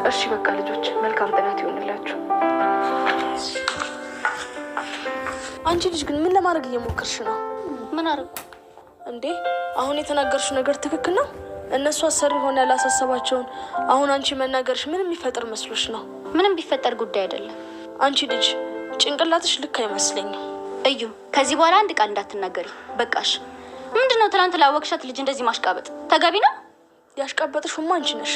እሺ በቃ ልጆች መልካም ጥናት ይሆንላችሁ። አንቺ ልጅ ግን ምን ለማድረግ እየሞከርሽ ነው? ምን አደረኩ እንዴ? አሁን የተናገርሽው ነገር ትክክል ነው? እነሱ አሰሪ ሆነ ያላሳሰባቸውን አሁን አንቺ መናገርሽ ምንም የሚፈጠር መስሎሽ ነው? ምንም ቢፈጠር ጉዳይ አይደለም። አንቺ ልጅ ጭንቅላትሽ ልክ አይመስለኝም። እዩ ከዚህ በኋላ አንድ ቃል እንዳትናገሪ በቃሽ። ምንድነው ትናንት ላወቅሻት ልጅ እንደዚህ ማሽቃበጥ ተገቢ ነው? ያሽቃበጥሽማ አንቺ ነሽ።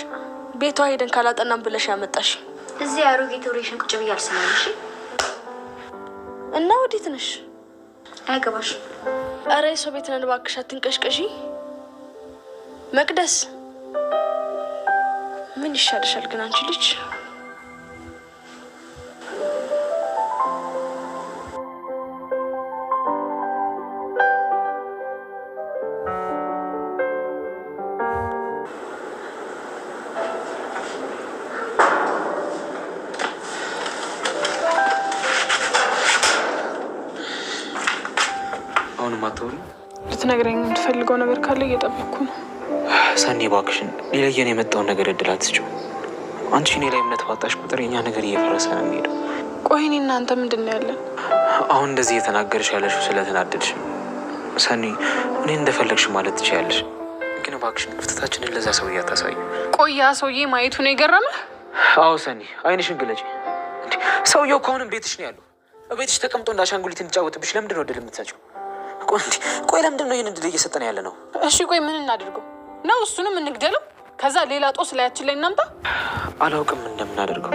ቤቷ ሄደን ካላጠናም ብለሽ ያመጣሽ። እዚህ አሮጌ ቴዎሬሽን ቁጭ ብዬ አልሰማም። እሺ እና ወዴት ነሽ? አይገባሽ። ኧረ የሰው ቤት ነን እባክሽ አትንቀሽቀሺ። መቅደስ ምን ይሻልሻል ግን አንቺ ልጅ? ልትነግረኝ የምትፈልገው ነገር ካለ እየጠበቅኩ ነው። ሰኒ እባክሽን ሊለየን የመጣውን ነገር እድል አትስጪው። አንቺ እኔ ላይ እምነት ባጣሽ ቁጥር የኛ ነገር እየፈረሰ ነው የሚሄደው። ቆይ እኔ እናንተ ምንድን ነው ያለን? አሁን እንደዚህ እየተናገርሽ ያለሽው ስለተናደድሽ። ሰኒ እኔ እንደፈለግሽ ማለት ትችያለሽ፣ ግን እባክሽን ክፍተታችንን ለዛ ሰውዬ አታሳዩ። ቆይ ያ ሰውዬ ማየቱ ነው የገረመህ? አዎ ሰኒ አይንሽን ግለጪ። ሰውዬው ከአሁንም ቤትሽ ነው ያለው። ቤትሽ ተቀምጦ እንደ አሻንጉሊት እንጫወትብሽ። ለምንድን ነው እድል የምትሰጪው? ቆይ ለምንድን ነው ይህን እድል እየሰጠን ያለ ነው? እሺ ቆይ ምን እናድርገው ነው? እሱንም እንግደለው፣ ከዛ ሌላ ጦስ ላያችን ላይ እናምጣ? አላውቅም እንደምናደርገው።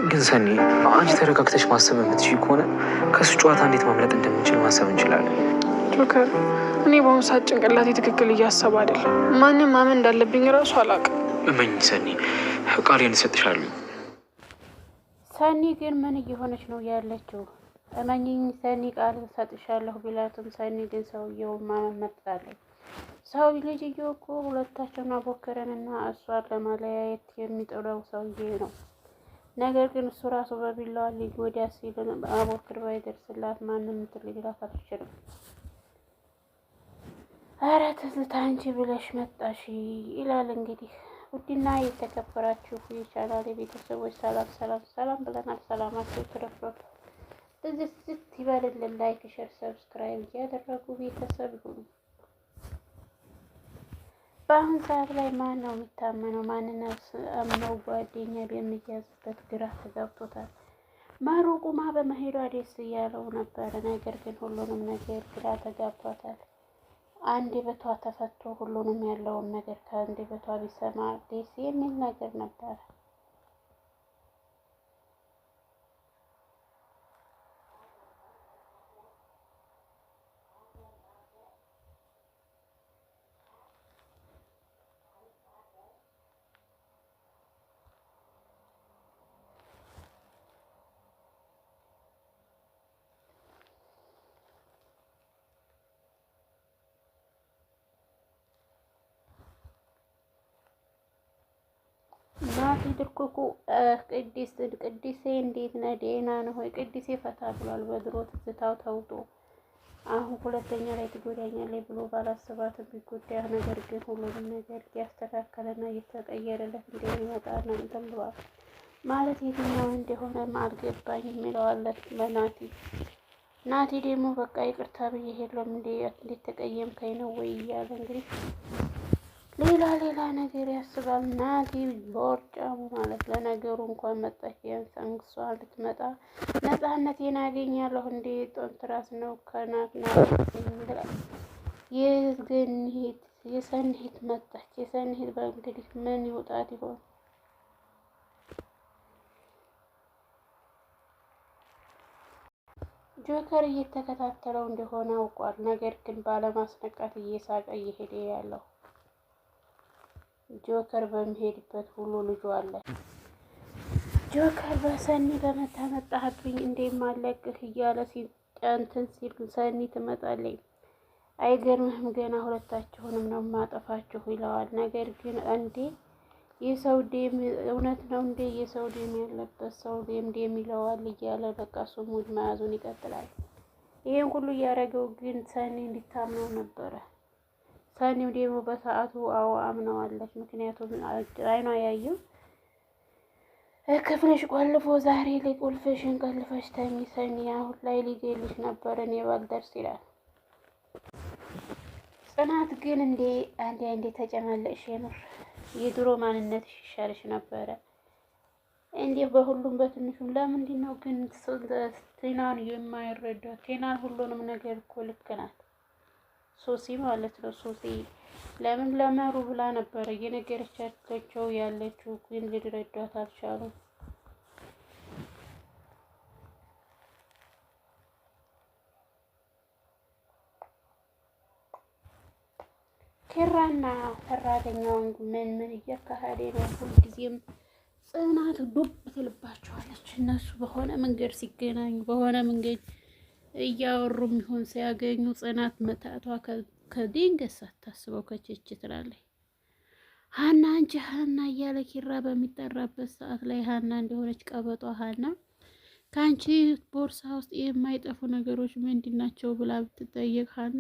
ግን ሰኒ አንቺ ተረጋግተሽ ማሰብ የምትችይ ከሆነ ከእሱ ጨዋታ እንዴት ማምለጥ እንደምንችል ማሰብ እንችላለን። ጆከር እኔ በአሁኑ ሰዓት ጭንቅላቴ ትክክል እያሰብ አይደለም። ማንም ማመን እንዳለብኝ እራሱ አላውቅም። እመኝ ሰኒ፣ ቃሌን እሰጥሻለሁ። ሰኒ ግን ምን እየሆነች ነው ያለችው? እመኝኝ ሰኒ ቃል እሰጥሻለሁ ቢላትም ሰኒ ግን ሰውየው ማመን መርጣለች። ሰው ልጅየው እኮ ሁለታቸውን አቦክረንና እሷን ለማለያየት የሚጥለው ሰውዬ ነው። ነገር ግን እሱ ራሱ በቢላዋ ሊጎዳ ሲል አቦክር ባይደርስላት ማንም ትልጅላት አትችልም። ኧረ ትዝታ አንቺ ብለሽ መጣሽ ይላል። እንግዲህ ውድና የተከበራችሁ የቻናሌ ቤተሰቦች ሰላም ሰላም ሰላም ብለናል። ሰላማችሁ ትረፍረፍ ትዝት ይበልልን። ላይክ ሸር ሰብስክራይብ እያደረጉ ቤተሰብ ይሁኑ። በአሁን ሰዓት ላይ ማን ነው የሚታመነው? ማንነት አምነው ጓደኛ የሚያዝበት ግራ ተጋብቶታል። ማሩቁማ በመሄዷ ደስ እያለው ነበረ። ነገር ግን ሁሉንም ነገር ግራ ተጋብቷታል። አንድ በቷ ተፈቶ ሁሉንም ያለውን ነገር ከአንድ በቷ ቢሰማ ደስ የሚል ነገር ነበረ። ናቲ ድርኩኩ ቅዲሴ እንዴት ነህ? ደህና ነህ ወይ? ቅዲሴ ፈታ ብሏል። በድሮ ትዝታው ተውጦ አሁን ሁለተኛ ላይ ትጎዳኛለች ብሎ ባላስባትም ቢጎዳ፣ ነገር ግን ሁሉንም ነገር እያስተካከለና እየተቀየረለት እንደሚመጣ ነው እንትን ብሏል። ማለት የትኛው እንደሆነ አልገባኝም የሚለዋለት ለናቲ። ናቲ ደግሞ በቃ ይቅርታ ብዬ ሄድለም እንዴት ተቀየምከኝ ነው ወይ እያለ እንግዲህ ሌላ ነገር ያስባል። ናቲ በወርጫሙ ማለት ለነገሩ እንኳን መጣች። ቢያንስ አንግሷ ልትመጣ ነፃነቴን አገኛለሁ እንዴ ጦንትራስ ነው ከናትና የሰኒት መጣች። የሰኒት በእንግዲህ ምን ይውጣት ይሆን? ጆከር እየተከታተለው እንደሆነ አውቋል። ነገር ግን ባለማስነቃት እየሳቀ እየሄደ ያለው ጆከር በሚሄድበት ሁሉ ልጁ አለ። ጆከር በሰኒ በመታመጣህብኝ እንደማለቅህ እያለ ሲጨንትን ሲል ሰኒ ትመጣለች። አይገርምህም? ገና ሁለታችሁንም ነው ማጠፋችሁ ይለዋል። ነገር ግን እንዴ የሰው ደም እውነት ነው እንዴ? የሰው ደም ያለበት ሰው ደም ይለዋል እያለ በቃ እሱ ሙድ መያዙን ይቀጥላል። ይሄን ሁሉ እያደረገው ግን ሰኒ እንዲታምነው ነበረ። ሰኒው ደግሞ በሰዓቱ አዎ አምነዋለች። ምክንያቱም አይኗ ያየው ክፍልሽ ቆልፎ ዛሬ ላይ ቁልፍሽን ቀልፈሽ ተሚ ሰኒ፣ አሁን ላይ ሊገልሽ ነበር እኔ ባልደርስ ይላል ጽናት። ግን አንዴ ተጨማለቅሽ። የምር የድሮ ማንነትሽ ይሻልሽ ነበረ እንዴ በሁሉም በትንሹም። ለምንድን ነው ግን ቴናን የማይረዳት? ቴናን ሁሉንም ነገር እኮ ልክ ናት ሶሲ ማለት ነው። ሶሲ ለምን ለመሩ ብላ ነበረ እየነገረቻቸው ያለችው፣ ግን ሊረዷት አልቻሉም። ኪራና ሰራተኛውን ምን እያካሄደ ነው? ሁልጊዜም ጽናት ዱብ ትልባቸዋለች። እነሱ በሆነ መንገድ ሲገናኙ በሆነ መንገድ እያወሩ የሚሆን ሲያገኙ ጽናት መታቷ ከድንገት ሳታስበው ከችች ትላለች። ሀና አንቺ ሀና እያለ ኪራ በሚጠራበት ሰዓት ላይ ሀና እንደሆነች ቀበጧ ሀና ከአንቺ ቦርሳ ውስጥ የማይጠፉ ነገሮች ምንድን ናቸው ብላ ብትጠየቅ ሀና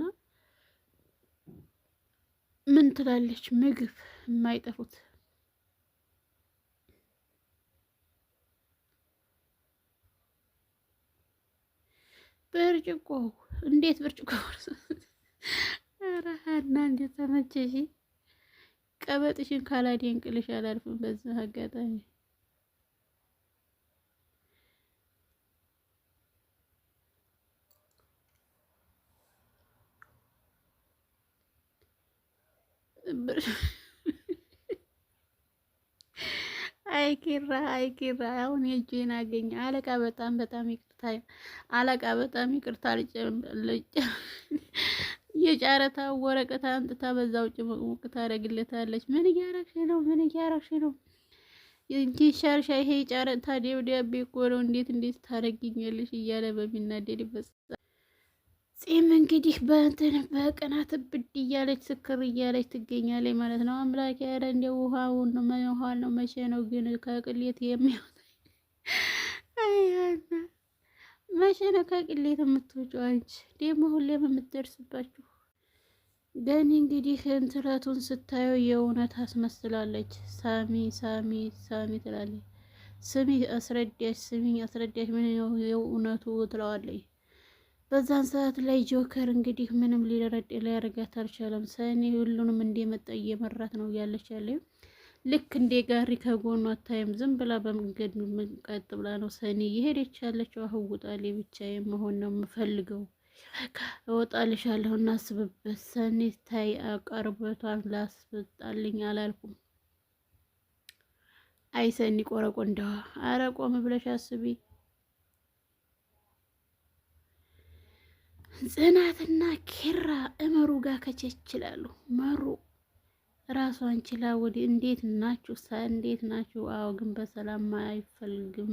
ምን ትላለች? ምግብ የማይጠፉት ብርጭቆ። እንዴት ብርጭቆ? ኧረ ሀና እንዴት ተመቸሽ? ቀበጥሽን ካላደንቅልሽ አላልፍም በዚህ አጋጣሚ። አይ ኪራ አሁን የእጄን አገኘ። አለቃ በጣም ይቅርታ አለቃ፣ በጣም ይቅርታ። የጨረታ ወረቀት አንጥታ በዛው ጭምቅሙቅ ታደርግለታለች። ምን እያረግሽ ነው? እንጂ ሻርሻ ይሄ ጨረታ ደብዳቤ እኮ ነው፣ እንዴት ታደርጊኛለሽ? እያለ በሚናደድበት ጺም እንግዲህ በቅናት ብድ እያለች ስክር እያለች ትገኛለች ማለት ነው። አምላክ ያረ እንደ ውሃውን ነው መቼ ነው ግን ከቅሌት የሚወጣ? አይያና መቼ ነው ከቅሌት የምትወጪው? አንቺ ደግሞ ሁሌም የምትደርስባችሁ። ገኒ እንግዲህ እንትረቱን ስታየው የእውነት አስመስላለች። ሳሚ ትላለች። ስሚ አስረዳሽ ምን ነው የእውነቱ ትለዋለች። በዛን ሰዓት ላይ ጆከር እንግዲህ ምንም ሊያደርጋት አልቻለም። ሰኒ ሁሉንም እንደመጣ እየመራት ነው ያለች ልክ እንደ ጋሪ ከጎኑ አታይም። ዝም ብላ በመንገድ ቀጥ ብላ ነው ሰኒ እየሄደች ያለችው። አህውጣሌ ብቻዬ መሆን ነው የምፈልገው፣ በቃ እወጣልሻለሁ፣ እናስብበት። ሰኒ ታይ አቀርበቷን ላስወጣልኝ አላልኩም። አይ ሰኒ ቆረቆ እንደዋ፣ አረ ቆም ብለሽ አስቢ። ጽናትና ኪራ እመሩ ጋር ከቸችላሉ። መሩ ራሷን ችላ ወዲህ እንዴት ናችሁ? አዎ ግን በሰላም አይፈልግም።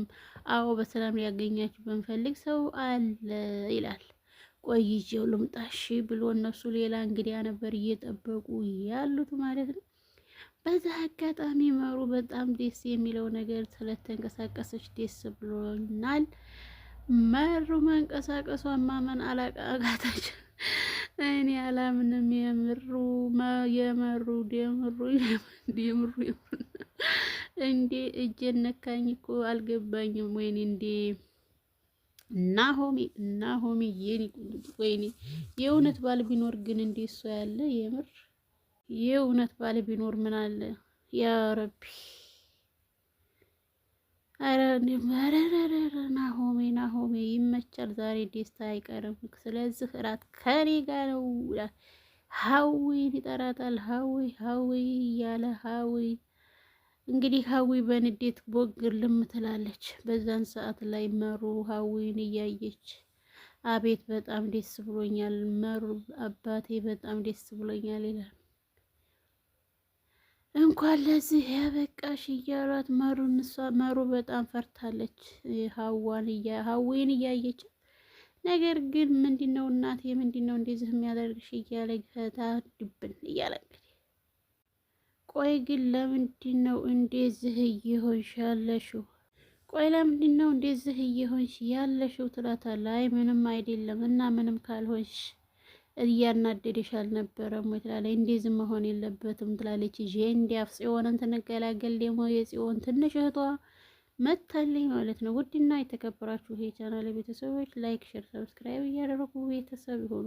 አዎ በሰላም ሊያገኛችሁ በንፈልግ ሰው አለ ይላል። ቆይቼው ልምጣሽ ብሎ እነሱ ሌላ እንግዲያ ነበር እየጠበቁ ያሉት ማለት ነው። በዛ አጋጣሚ መሩ በጣም ደስ የሚለው ነገር ስለተንቀሳቀሰች ደስ ብሎናል። መሩ መንቀሳቀሷን ማመን አላቃታች። እኔ አላምንም። የመሩ ደምሩ እንዴ እጄን ነካኝ እኮ አልገባኝም። ወይኔ እንዴ ናሆሚ ወይኔ የእውነት ባል ቢኖር ግን እንዴ እሷ ያለ የምር የእውነት ባል ቢኖር ምን አለ ያ ረቢ። አረ ናሆሜ ይመቻል። ዛሬ ደስታ አይቀርም። ስለዚህ እራት ከኔ ጋር ነው። ሀዊን ይጠራታል። ሀዊ እያለ ሀዊ እንግዲህ ሀዊ በንዴት ቦግር ትላለች። በዛን ሰዓት ላይ መሩ ሀዊን እያየች አቤት በጣም ደስ ብሎኛል፣ መሩ አባቴ በጣም ደስ ብሎኛል ይላል። እንኳን ለዚህ ያበቃሽ እያሏት መሩ በጣም ፈርታለች። ሀዊን እያየች ነገር ግን ምንድነው እናቴ ምንድነው እንደዚህ የሚያደርግሽ እያለ ፈታ ድብን እያለ እንግዲህ ቆይ ግን ለምንድነው እንደዚህ እየሆንሽ ያለሽው? ለምንድነው እንደዚህ እየሆንሽ ያለሽው ትላታለች። አይ ምንም አይደለም እና ምንም ካልሆንሽ እያናደደሽ አልነበረም ወይ ትላለች። እንደዚህ መሆን የለበትም ትላለች። ይሄ እንዲያፍ ጽዮንን ትንገላገል ደግሞ የጽዮን ትንሽ እህቷ መታለኝ ማለት ነው። ውድና የተከበራችሁ የቻናል ቤተሰቦች ላይክ፣ ሼር፣ ሰብስክራይብ እያደረጉ ቤተሰብ ይሆኑ።